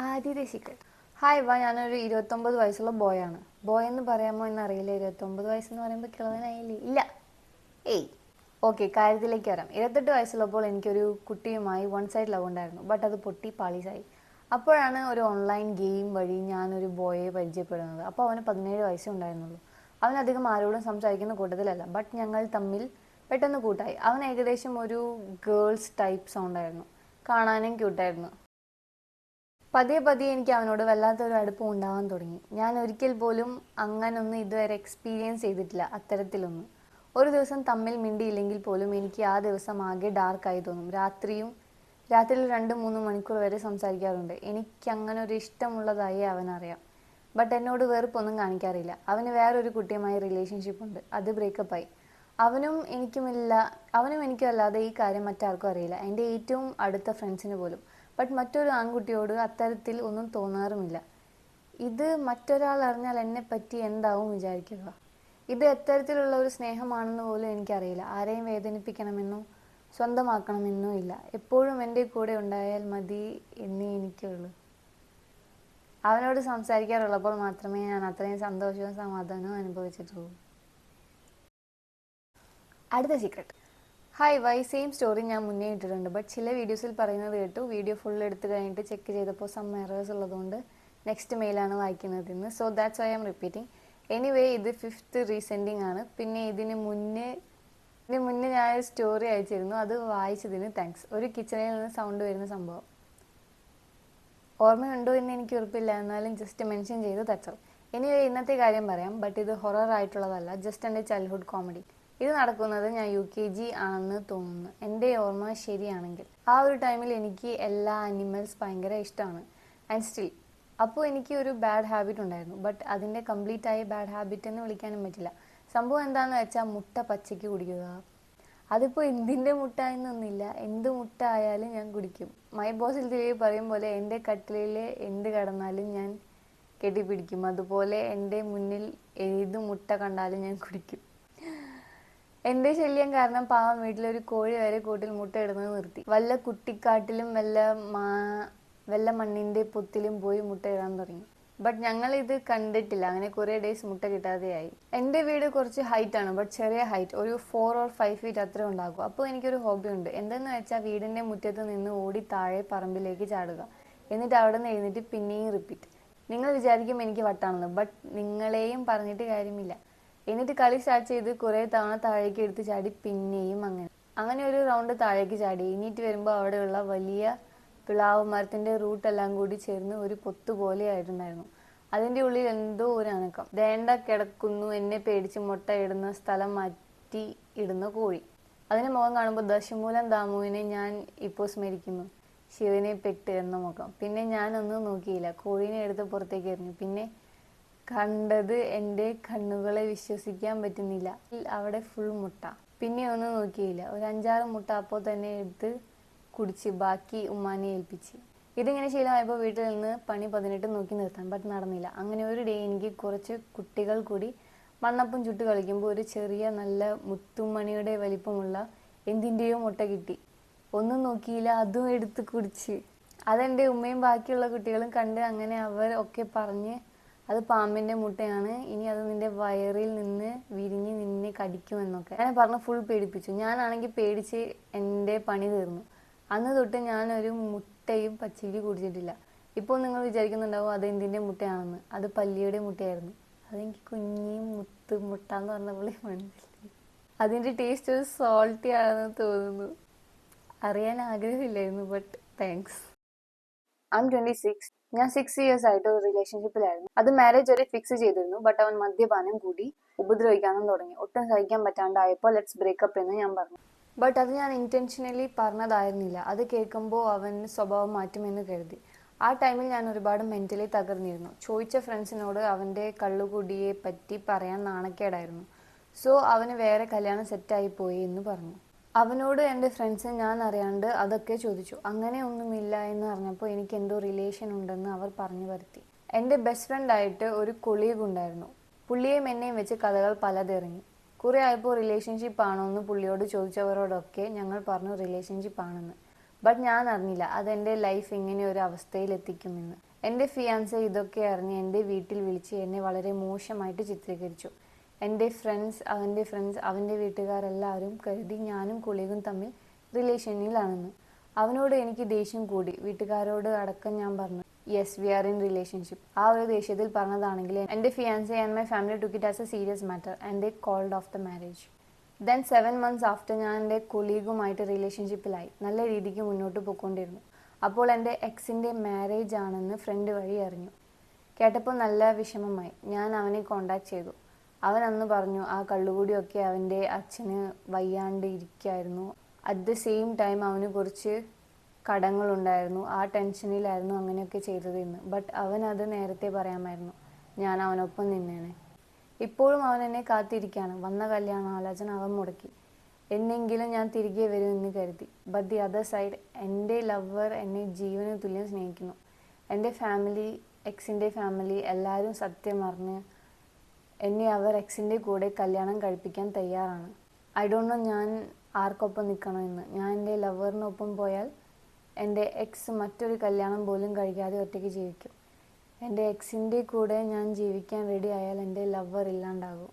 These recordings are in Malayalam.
ആദ്യത്തെ സീക്രട്ട്. ഹായ് ഞാനൊരു 29 വയസ്സുള്ള ബോയാണ്. ബോയ് എന്ന് പറയാമോ എന്നറിയില്ല. 29 വയസ്സെന്ന് പറയുമ്പോൾ കിളവനായില്ലേ? ഇല്ല. ഏയ് ഓക്കെ, കാര്യത്തിലേക്ക് വരാം. 28 വയസ്സുള്ളപ്പോൾ എനിക്കൊരു കുട്ടിയുമായി വൺ സൈഡ് ലവ് ഉണ്ടായിരുന്നു. ബട്ട് അത് പൊട്ടി പാളീസായി. അപ്പോഴാണ് ഒരു ഓൺലൈൻ ഗെയിം വഴി ഞാനൊരു ബോയെ പരിചയപ്പെടുന്നത്. അപ്പോൾ അവന് 17 വയസ്സേ ഉണ്ടായിരുന്നുള്ളൂ. അവനധികം ആരോടും സംസാരിക്കുന്ന കൂട്ടത്തിലല്ല. ബട്ട് ഞങ്ങൾ തമ്മിൽ പെട്ടെന്ന് കൂട്ടായി. അവൻ ഏകദേശം ഒരു ഗേൾസ് ടൈപ്പ് സൗണ്ടായിരുന്നു. കാണാനും ക്യൂട്ടായിരുന്നു. പതിയെ പതിയെ എനിക്ക് അവനോട് വല്ലാത്തൊരു അടുപ്പം ഉണ്ടാകാൻ തുടങ്ങി. ഞാൻ ഒരിക്കൽ പോലും അങ്ങനൊന്നും ഇതുവരെ എക്സ്പീരിയൻസ് ചെയ്തിട്ടില്ല. അത്തരത്തിലൊന്നും ഒരു ദിവസം തമ്മിൽ മിണ്ടിയില്ലെങ്കിൽ പോലും എനിക്ക് ആ ദിവസം ആകെ ഡാർക്കായി തോന്നും. രാത്രിയിൽ 2-3 മണിക്കൂർ വരെ സംസാരിക്കാറുണ്ട്. എനിക്കങ്ങനെ ഒരു ഇഷ്ടമുള്ളതായി അവനറിയാം. ബട്ട് എന്നോട് വെറുപ്പൊന്നും കാണിക്കാറില്ല. അവന് വേറൊരു കുട്ടിയുമായി റിലേഷൻഷിപ്പ് ഉണ്ട്. അത് ബ്രേക്കപ്പായി. അവനും എനിക്കും അല്ലാതെ ഈ കാര്യം മറ്റാർക്കും അറിയില്ല. എൻ്റെ ഏറ്റവും അടുത്ത ഫ്രണ്ട്സിന് പോലും. ബട്ട് മറ്റൊരു ആൺകുട്ടിയോട് അത്തരത്തിൽ ഒന്നും തോന്നാറുമില്ല. ഇത് മറ്റൊരാൾ അറിഞ്ഞാൽ എന്നെപ്പറ്റി എന്താവും വിചാരിക്കുക? ഇത് എത്തരത്തിലുള്ള ഒരു സ്നേഹമാണെന്ന് പോലും എനിക്കറിയില്ല. ആരെയും വേദനിപ്പിക്കണമെന്നോ സ്വന്തമാക്കണമെന്നോ ഇല്ല. എപ്പോഴും എൻ്റെ കൂടെ ഉണ്ടായാൽ മതി എന്നേ എനിക്കുള്ളൂ. അവനോട് സംസാരിക്കാറുള്ളപ്പോൾ മാത്രമേ ഞാൻ അത്രയും സന്തോഷവും സമാധാനവും അനുഭവിച്ചിട്ടുള്ളൂ. അടുത്ത സീക്രട്ട്. ഹായ് സെയിം സ്റ്റോറി ഞാൻ മുന്നേ ഇട്ടിട്ടുണ്ട്. ബട്ട് ചില വീഡിയോസിൽ പറയുന്നത് കേട്ടു വീഡിയോ ഫുൾ എടുത്ത് കഴിഞ്ഞിട്ട് ചെക്ക് ചെയ്തപ്പോൾ സം എറേഴ്സ് ഉള്ളതുകൊണ്ട് നെക്സ്റ്റ് മെയിലാണ് വായിക്കുന്നതെന്ന്. So that's why I am repeating. Anyway, ഇത് 5th റീസെൻഡിങ് ആണ്. പിന്നെ ഇതിന് മുന്നേ ഞാനൊരു സ്റ്റോറി അയച്ചിരുന്നു. അത് വായിച്ചതിന് താങ്ക്സ്. ഒരു കിച്ചണിൽ നിന്ന് സൗണ്ട് വരുന്ന സംഭവം ഓർമ്മയുണ്ടോ എന്ന് എനിക്ക് ഉറപ്പില്ല. എന്നാലും ജസ്റ്റ് മെൻഷൻ ചെയ്തു. That's all. എനിവേ, ഇന്നത്തെ കാര്യം പറയാം. ബട്ട് ഇത് ഹൊറർ ആയിട്ടുള്ളതല്ല, ജസ്റ്റ് എൻ്റെ ചൈൽഡ്ഹുഡ് കോമഡി. ഇത് നടക്കുന്നത് ഞാൻ UKG ആണെന്ന് തോന്നുന്നു, എൻ്റെ ഓർമ്മ ശരിയാണെങ്കിൽ. ആ ഒരു ടൈമിൽ എനിക്ക് എല്ലാ അനിമൽസ് ഭയങ്കര ഇഷ്ടമാണ്. And still. അപ്പോൾ എനിക്ക് ഒരു ബാഡ് ഹാബിറ്റ് ഉണ്ടായിരുന്നു. ബട്ട് അതിൻ്റെ കംപ്ലീറ്റ് ആയ ബാഡ് ഹാബിറ്റ് എന്ന് വിളിക്കാനും പറ്റില്ല. സംഭവം എന്താണെന്ന് വെച്ചാൽ മുട്ട പച്ചയ്ക്ക് കുടിക്കുക. അതിപ്പോൾ എന്തിൻ്റെ മുട്ട എന്നൊന്നുമില്ല, എന്ത് മുട്ട ആയാലും ഞാൻ കുടിക്കും. മൈ ബോസിൽ TV പറയും പോലെ എൻ്റെ കട്ടിലിൽ എന്ത് കിടന്നാലും ഞാൻ കെട്ടിപ്പിടിക്കും. അതുപോലെ എൻ്റെ മുന്നിൽ ഏത് മുട്ട കണ്ടാലും ഞാൻ കുടിക്കും. എൻ്റെ ശല്യം കാരണം പാവം വീട്ടിലൊരു കോഴി വരെ കൂട്ടിൽ മുട്ട ഇടുന്നത് നിർത്തി. വല്ല കുട്ടിക്കാട്ടിലും വല്ല മണ്ണിൻ്റെ പൊത്തിലും പോയി മുട്ട ഇടാൻ തുടങ്ങി. ബട്ട് ഞങ്ങൾ ഇത് കണ്ടിട്ടില്ല. അങ്ങനെ കുറേ ഡേയ്സ് മുട്ട കിട്ടാതെയായി. എൻ്റെ വീട് കുറച്ച് ഹൈറ്റാണ്, ബട്ട് ചെറിയ ഹൈറ്റ്, ഒരു 4 or 5 feet അത്ര ഉണ്ടാകും. അപ്പോൾ എനിക്കൊരു ഹോബി ഉണ്ട്. എന്തെന്ന് വെച്ചാൽ വീടിൻ്റെ മുറ്റത്ത് നിന്ന് ഓടി താഴെ പറമ്പിലേക്ക് ചാടുക, എന്നിട്ട് അവിടെ നിന്ന് എഴുന്നേറ്റ് പിന്നെയും റിപ്പീറ്റ്. നിങ്ങൾ വിചാരിക്കും എനിക്ക് വട്ടാണെന്ന്. ബട്ട് നിങ്ങളെയും പറഞ്ഞിട്ട് കാര്യമില്ല. എന്നിട്ട് കളി സ്റ്റാർട്ട് ചെയ്ത് കുറേ തവണ താഴേക്ക് എടുത്ത് ചാടി പിന്നെയും അങ്ങനെ ഒരു റൗണ്ട് താഴേക്ക് ചാടി. എണീറ്റ് വരുമ്പോൾ അവിടെയുള്ള വലിയ പിളാവ് മരത്തിൻ്റെ റൂട്ടെല്ലാം കൂടി ചേർന്ന് ഒരു പൊത്ത് പോലെ ആയിട്ടുണ്ടായിരുന്നു. അതിൻ്റെ ഉള്ളിൽ എന്തോ ഒരു അനക്കം. ദേണ്ട കിടക്കുന്നു എന്നെ പേടിച്ച് മുട്ട ഇടുന്ന സ്ഥലം മാറ്റി ഇടുന്ന കോഴി. അതിൻ്റെ മുഖം കാണുമ്പോൾ ദശമൂലം ദാമുവിനെ ഞാൻ ഇപ്പോൾ സ്മരിക്കുന്നു. ശിവനെ പെട്ട് എന്ന മുഖം. പിന്നെ ഞാനൊന്നും നോക്കിയില്ല. കോഴീനെ എടുത്ത് പുറത്തേക്ക് എറിഞ്ഞു. പിന്നെ കണ്ടത് എൻ്റെ കണ്ണുകളെ വിശ്വസിക്കാൻ പറ്റുന്നില്ല. അവിടെ ഫുൾ മുട്ട. പിന്നെ ഒന്നും നോക്കിയില്ല. ഒരു 5-6 മുട്ട അപ്പോൾ തന്നെ എടുത്ത് കുടിച്ച് ബാക്കി ഉമ്മാനെ ഏൽപ്പിച്ച്. ഇതിങ്ങനെ ശീലമായപ്പോൾ വീട്ടിൽ നിന്ന് പണി 18 നോക്കി നിർത്താൻ. ബട്ട് നടന്നില്ല. അങ്ങനെ ഒരു ഡേ എനിക്ക് കുറച്ച് കുട്ടികൾ കൂടി മണ്ണപ്പം ചുട്ട് കളിക്കുമ്പോൾ ഒരു ചെറിയ നല്ല മുത്തുമണിയുടെ വലിപ്പമുള്ള എന്തിൻ്റെയോ മുട്ട കിട്ടി. ഒന്നും നോക്കിയില്ല, അതും എടുത്ത് കുടിച്ച്. അതെൻ്റെ ഉമ്മയും ബാക്കിയുള്ള കുട്ടികളും കണ്ട്. അങ്ങനെ അവർ ഒക്കെ പറഞ്ഞ് അത് പാമ്പിൻ്റെ മുട്ടയാണ്, ഇനി അത് നിന്റെ വയറിൽ നിന്ന് വിരിഞ്ഞ് നിന്നെ കടിക്കുമെന്നൊക്കെ ഞാൻ പറഞ്ഞ് ഫുൾ പേടിപ്പിച്ചു. ഞാനാണെങ്കിൽ പേടിച്ച് എൻ്റെ പണി തീർന്നു. അന്ന് തൊട്ട് ഞാനൊരു മുട്ടയും പച്ചയ്ക്ക് കുടിച്ചിട്ടില്ല. ഇപ്പോൾ നിങ്ങൾ വിചാരിക്കുന്നുണ്ടാവും അത് എന്തിൻ്റെ മുട്ടയാണെന്ന്. അത് പല്ലിയുടെ മുട്ടയായിരുന്നു. അതെനിക്ക് കുഞ്ഞി മുട്ട എന്ന് പറഞ്ഞപ്പോൾ മനസ്സിലായി. അതിൻ്റെ ടേസ്റ്റ് ഒരു സോൾട്ടി ആണെന്ന് തോന്നുന്നു. അറിയാൻ ആഗ്രഹമില്ലായിരുന്നു. But thanks. I am 26. ഞാൻ 6 years ആയിട്ട് ഒരു റിലേഷൻഷിപ്പിലായിരുന്നു. അത് മാരേജ് വരെ ഫിക്സ് ചെയ്തിരുന്നു. ബട്ട് അവൻ മദ്യപാനം കൂടി ഉപദ്രവിക്കാനും തുടങ്ങി. ഒട്ടും സഹിക്കാൻ പറ്റാണ്ടായപ്പോൾ ലെറ്റ്സ് ബ്രേക്കപ്പ് എന്ന് ഞാൻ പറഞ്ഞു. ബട്ട് അത് ഞാൻ ഇൻറ്റൻഷനലി പറഞ്ഞതായിരുന്നില്ല. അത് കേൾക്കുമ്പോൾ അവൻ സ്വഭാവം മാറ്റുമെന്ന് കരുതി. ആ ടൈമിൽ ഞാൻ ഒരുപാട് മെൻ്റലി തകർന്നിരുന്നു. ചോദിച്ച ഫ്രണ്ട്സിനോട് അവൻ്റെ കള്ളുകുടിയെ പറ്റി പറയാൻ നാണക്കേടായിരുന്നു. സോ അവന് വേറെ കല്യാണം സെറ്റായി പോയി എന്ന് പറഞ്ഞു. അവനോട് എൻ്റെ ഫ്രണ്ട്സ് ഞാൻ അറിയാണ്ട് അതൊക്കെ ചോദിച്ചു. അങ്ങനെ ഒന്നുമില്ല എന്ന് അറിഞ്ഞപ്പോൾ എനിക്ക് എന്തോ റിലേഷൻ ഉണ്ടെന്ന് അവർ പറഞ്ഞു വരുത്തി. എൻ്റെ ബെസ്റ്റ് ഫ്രണ്ടായിട്ട് ഒരു കൊളീഗ് ഉണ്ടായിരുന്നു. പുള്ളിയെയും എന്നെയും വെച്ച് കഥകൾ പലതിറങ്ങി. കുറേ ആയപ്പോൾ റിലേഷൻഷിപ്പ് ആണോ എന്ന് പുള്ളിയോട് ചോദിച്ചവരോടൊക്കെ ഞങ്ങൾ പറഞ്ഞു റിലേഷൻഷിപ്പ് ആണെന്ന്. ബട്ട് ഞാൻ അറിഞ്ഞില്ല അതെൻ്റെ ലൈഫ് ഇങ്ങനെ ഒരു അവസ്ഥയിലെത്തിക്കുമെന്ന്. എൻ്റെ ഫിയാൻസെ ഇതൊക്കെ അറിഞ്ഞ് എൻ്റെ വീട്ടിൽ വിളിച്ച് എന്നെ വളരെ മോശമായിട്ട് ചിത്രീകരിച്ചു. എൻ്റെ ഫ്രണ്ട്സ്, അവൻ്റെ വീട്ടുകാരെല്ലാവരും കരുതി ഞാനും കൊളീഗും തമ്മിൽ റിലേഷനിലാണെന്ന്. അവനോട് എനിക്ക് ദേഷ്യം കൂടി. വീട്ടുകാരോട് അടക്കം ഞാൻ പറഞ്ഞു, yes we are in relationship. ആ ഒരു ദേഷ്യത്തിൽ പറഞ്ഞതാണെങ്കിൽ എൻ്റെ fiance and my family took it as a serious matter and they called off the marriage. Then 7 months after ഞാൻ എൻ്റെ കൊളീഗുമായിട്ട് റിലേഷൻഷിപ്പിലായി. നല്ല രീതിക്ക് മുന്നോട്ട് പോയിക്കൊണ്ടിരുന്നു. അപ്പോൾ എൻ്റെ എക്സിൻ്റെ മാരേജ് ആണെന്ന് ഫ്രണ്ട് വഴി അറിഞ്ഞു. കേട്ടപ്പോൾ നല്ല വിഷമമായി. ഞാൻ അവനെ കോണ്ടാക്ട് ചെയ്തു. അവൻ അന്ന് പറഞ്ഞു ആ കള്ളുകൂടിയൊക്കെ അവൻ്റെ അച്ഛന് വയ്യാണ്ട് ഇരിക്കായിരുന്നു. അറ്റ് ദ സെയിം ടൈം അവന് കുറച്ച് കടങ്ങളുണ്ടായിരുന്നു. ആ ടെൻഷനിലായിരുന്നു അങ്ങനെയൊക്കെ ചെയ്തതെന്ന്. ബട്ട് അവൻ അത് നേരത്തെ പറയാമായിരുന്നു. ഞാൻ അവനൊപ്പം നിന്നേനെ. ഇപ്പോഴും അവൻ എന്നെ കാത്തിരിക്കുകയാണ്. വന്ന കല്യാണാലോചന അവൻ മുടക്കി. എന്നെങ്കിലും ഞാൻ തിരികെ വരുമെന്ന് കരുതി. ബട്ട് ദി അതർ സൈഡ് എൻ്റെ ലവർ എന്നെ ജീവന് തുല്യം സ്നേഹിക്കുന്നു. എൻ്റെ ഫാമിലി, എക്സിൻ്റെ ഫാമിലി എല്ലാവരും സത്യം അറിഞ്ഞ് എന്നെ അവർ എക്സിൻ്റെ കൂടെ കല്യാണം കഴിപ്പിക്കാൻ തയ്യാറാണ്. ഐ ഡോണ്ട് നോ ഞാൻ ആർക്കൊപ്പം നിൽക്കണമെന്ന്. ഞാൻ എൻ്റെ ലവറിനൊപ്പം പോയാൽ എൻ്റെ എക്സ് മറ്റൊരു കല്യാണം പോലും കഴിക്കാതെ ഒറ്റയ്ക്ക് ജീവിക്കും. എൻ്റെ എക്സിൻ്റെ കൂടെ ഞാൻ ജീവിക്കാൻ റെഡി ആയാൽ എൻ്റെ ലവർ ഇല്ലാണ്ടാകും.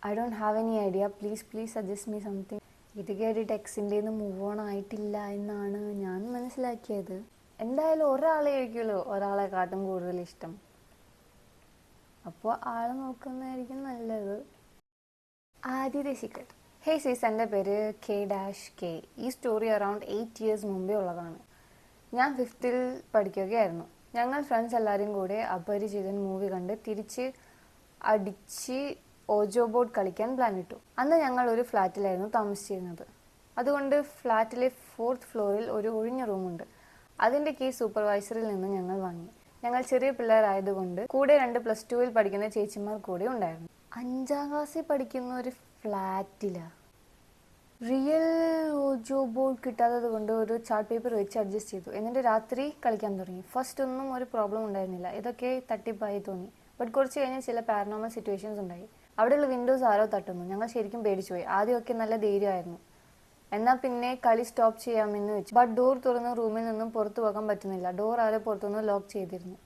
I don't have any idea. Please suggest me something. ഇത് കേട്ടിട്ട് എക്സിൻ്റെ നിന്ന് മൂവ് ഓൺ ആയിട്ടില്ല എന്നാണ് ഞാൻ മനസ്സിലാക്കിയത്. എന്തായാലും ഒരാളെ ആയിരിക്കുമല്ലോ ഒരാളെ കാട്ടും കൂടുതൽ ഇഷ്ടം. അപ്പോൾ ആളെ നോക്കുന്നതായിരിക്കും നല്ലത്. ആദ്യത്തെ സീക്രട്ട്. ഹേ സീസ്, എൻ്റെ പേര് K-K. ഈ സ്റ്റോറി അറൗണ്ട് 8 years മുമ്പേ ഉള്ളതാണ്. ഞാൻ 5th പഠിക്കുകയായിരുന്നു. ഞങ്ങൾ ഫ്രണ്ട്സ് എല്ലാവരും കൂടെ അപരിചിതൻ മൂവി കണ്ട് തിരിച്ച് അടിച്ച് ഓജോ ബോർഡ് കളിക്കാൻ പ്ലാൻ ഇട്ടു. അന്ന് ഞങ്ങൾ ഒരു ഫ്ലാറ്റിലായിരുന്നു താമസിച്ചിരുന്നത്. അതുകൊണ്ട് ഫ്ലാറ്റിലെ 4th floorൽ ഒരു ഒഴിഞ്ഞ റൂമുണ്ട്. അതിൻ്റെ കീ സൂപ്പർവൈസറിൽ നിന്ന് ഞങ്ങൾ വാങ്ങി. ഞങ്ങൾ ചെറിയ പിള്ളേരായതുകൊണ്ട് കൂടെ 2 + 2 പഠിക്കുന്ന ചേച്ചിമാർ കൂടെ ഉണ്ടായിരുന്നു. 5ാം ക്ലാസ്സിൽ പഠിക്കുന്ന ഒരു ഫ്ലാറ്റിലാണ്. റിയൽ ഓജോ ബോർഡ് കിട്ടാത്തത് കൊണ്ട് ഒരു ചാർട്ട് പേപ്പർ വെച്ച് അഡ്ജസ്റ്റ് ചെയ്തു. എന്നിട്ട് രാത്രി കളിക്കാൻ തുടങ്ങി. ഫസ്റ്റ് ഒന്നും ഒരു പ്രോബ്ലം ഉണ്ടായിരുന്നില്ല. ഇതൊക്കെ തട്ടിപ്പായി തോന്നി. ബട്ട് കുറച്ച് കഴിഞ്ഞ് ചില പാരനോർമൽ സിറ്റുവേഷൻസ് ഉണ്ടായി. അവിടെയുള്ള വിൻഡോസ് ആരോ തട്ടുന്നു. ഞങ്ങൾ ശരിക്കും പേടിച്ചുപോയി. ആദ്യമൊക്കെ നല്ല ധൈര്യമായിരുന്നു. എന്നാൽ പിന്നെ കളി സ്റ്റോപ്പ് ചെയ്യാമെന്ന് വെച്ചു. ബട്ട് ഡോർ തുറന്ന് റൂമിൽ നിന്നും പുറത്തു പോകാൻ പറ്റുന്നില്ല. ഡോർ ആരോ പുറത്തുനിന്ന് ലോക്ക് ചെയ്തിരുന്നു.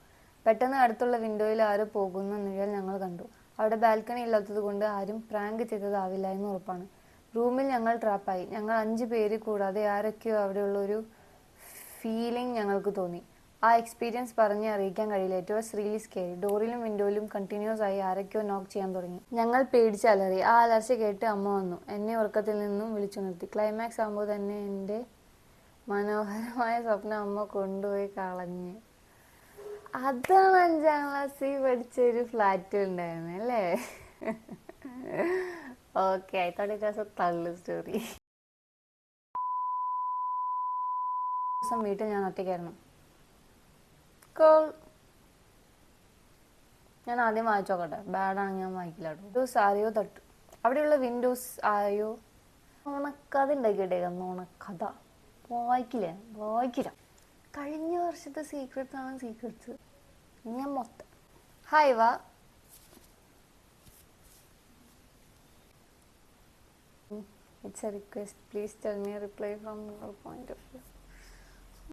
പെട്ടെന്ന് അടുത്തുള്ള വിൻഡോയിൽ ആരോ പോകുന്ന നിഴൽ ഞങ്ങൾ കണ്ടു. അവിടെ ബാൽക്കണി ഇല്ലാത്തത് കൊണ്ട് ആരും പ്രാങ്ക് ചെയ്തതാവില്ല എന്ന് ഉറപ്പാണ്. റൂമിൽ ഞങ്ങൾ ട്രാപ്പായി. ഞങ്ങൾ 5 പേര് കൂടാതെ ആരൊക്കെയോ അവിടെയുള്ള ഒരു ഫീലിംഗ് ഞങ്ങൾക്ക് തോന്നി. ആ എക്സ്പീരിയൻസ് പറഞ്ഞ് അറിയിക്കാൻ കഴിയില്ല. It was really scary. ഡോറിലും വിൻഡോയിലും കണ്ടിന്യൂസ് ആയി ആരൊക്കെയോ നോക്ക് ചെയ്യാൻ തുടങ്ങി. ഞങ്ങൾ പേടിച്ച് അലറി. ആ അലർച്ച കേട്ട് അമ്മ വന്നു. എന്നെ ഉറക്കത്തിൽ നിന്നും വിളിച്ചു നിർത്തി. ക്ലൈമാക്സ് ആകുമ്പോൾ തന്നെ എൻ്റെ മനോഹരമായ സ്വപ്നം അമ്മ കൊണ്ടുപോയി കളഞ്ഞ്. അതാണ് 5ാം ക്ലാസ്സിൽ പഠിച്ചൊരു ഫ്ലാറ്റ് ഉണ്ടായിരുന്നത് അല്ലേ? Okay, I thought it was A തള്ളു സ്റ്റോറി. ദിവസം വീട്ടിൽ ഞാൻ ഒറ്റയ്ക്കായിരുന്നു. ഞാൻ ആദ്യം വായിച്ചു നോക്കട്ടെ. ബാഡാണെങ്കിൽ ഞാൻ വായിക്കില്ല കേട്ടോ. വിൻഡോസ് ആരെയോ തട്ടു. അവിടെയുള്ള വിൻഡോസ് ആരെയോ നുണക്കഥ ഉണ്ടാക്കിയിട്ടേക്കാം. നുണക്കഥ വായിക്കില്ല. കഴിഞ്ഞ വർഷത്തെ സീക്രട്സ് ആണ് സീക്രട്സ്. ഞാൻ മൊത്തം ഹായ് വാ. It's a request. Please tell me a reply from your point of view.